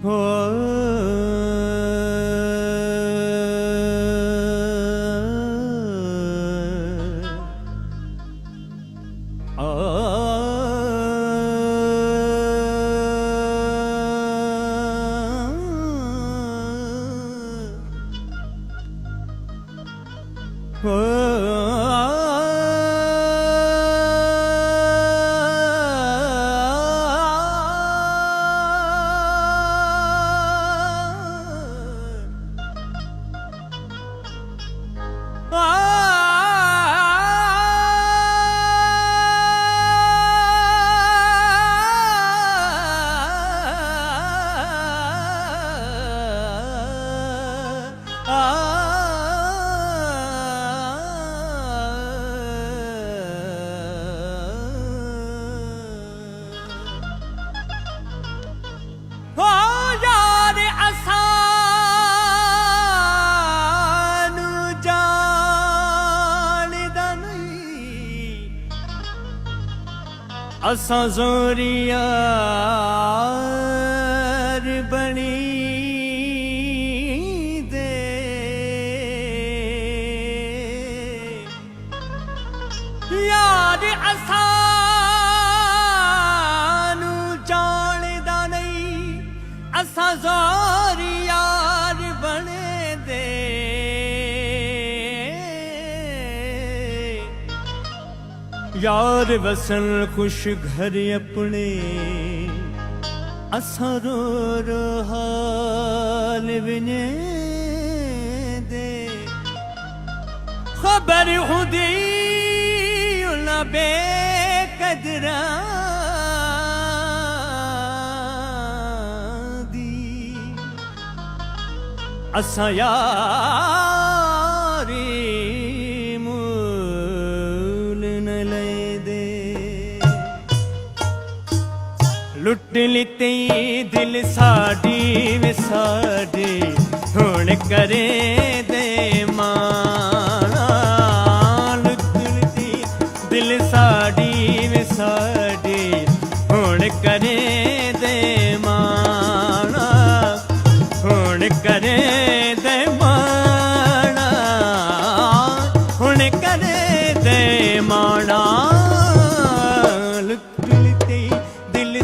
हो असां ज़ोरियार बनी दे यार असानू जाणदा नहीं असां ज़ोरियार बने दे यार वसन खुश घर अपने असां रो रो हाल विने दे खबर खुदी न बेकदरा दी असां यारी लुट लिते दिल साडी विसाडी हुण करे दे माना लुट लिते दिल साडी विसाडी हुण करे दे माना हुण करे दे माना हुण करे दे माना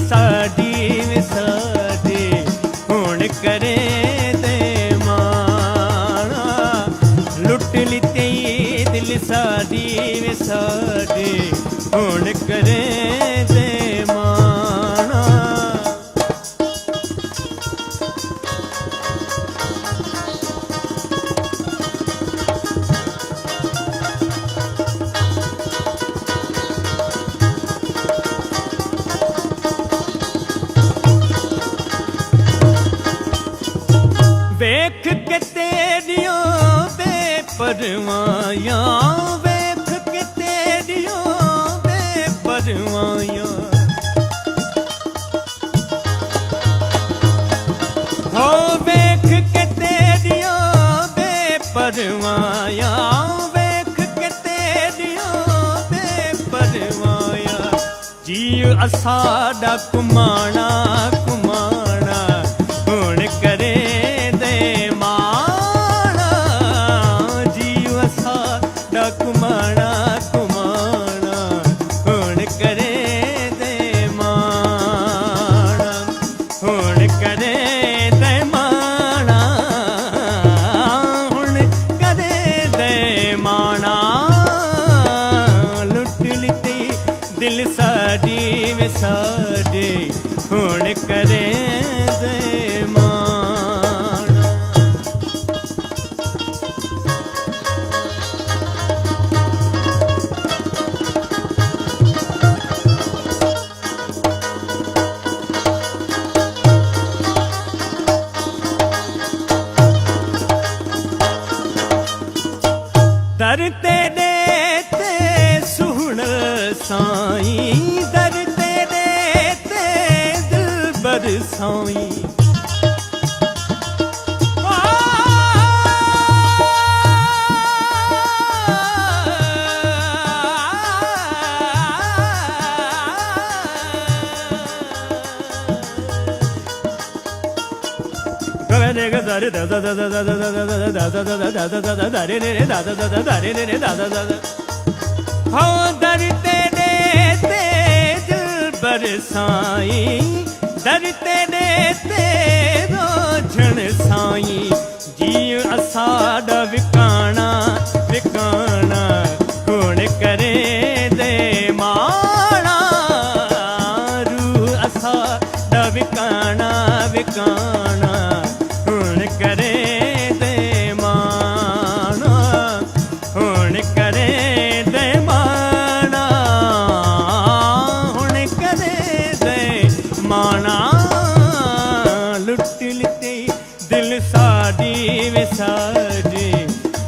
साडी विसाडी हुण करे दे माना लुट लिते दिल साडी विसाडी हुण करे दे माना वेख के तेरियों बेपरवाइयां वेख के तेरियों बेपरवाइयां हो वेख के तेरियों बेपरवाइयां वेख के तेरियों बेपरवाइयां जी असाडा कुमाना कुमाना हुण करे कुमाना कुमाना हुण करे दे माना हुण करे दे माना हुण करे दे माना लुट लिते दिल साडी विसाडी हुण करे दे दर तेरे ते सुन साईं दर तेरे ते दिलबर साईं ਰੇ ਗ ਦਰ ਦ ਦ ਦ ਦ ਦ ਦ ਦ ਦ ਦ ਦ ਦ ਦ ਦ ਰੇ ਰੇ ਦ ਦ ਦ ਦ ਰੇ ਰੇ ਦ ਦ ਦ ਹੋ ਦਰ ਤੇਰੇ ਤੇ ਦਿਲ ਬਰਸਾਈ ਦਰ ਤੇਰੇ ਤੇ ਰੋਝਣ ਸਾਈ ਜੀ ਅਸਾਡਾ ਵਿਕਾਣਾ ਵਿਕਾਣਾ ਗੁਣ ਕਰੇ ਦੇ ਮਾਣਾ ਰੂ ਅਸਾਡਾ ਵਿਕਾਣਾ ਵਿਕਾਣਾ ਗੁਣ ਕਰੇ ਦੇ ਮਾਣਾ ਹੁਣ ਕਰੇ ਦੇ ਮਾਣਾ ਹੁਣ ਕਰੇ ਦੇ ਮਾਣਾ ਲੁੱਟ ਲਿੱਤੀ ਦਿਲ ਸਾਡੀ ਵਿਸਾਰੀ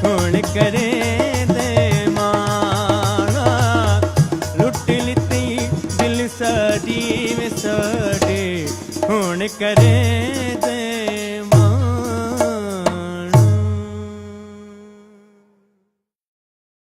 ਹੁਣ ਕਰੇ ਦੇ ਮਾਣਾ ਲੁੱਟ ਲਿੱਤੀ ਦਿਲ ਸਾਡੀ ਵਿਸਾਰੀ ਹੁਣ ਕਰੇ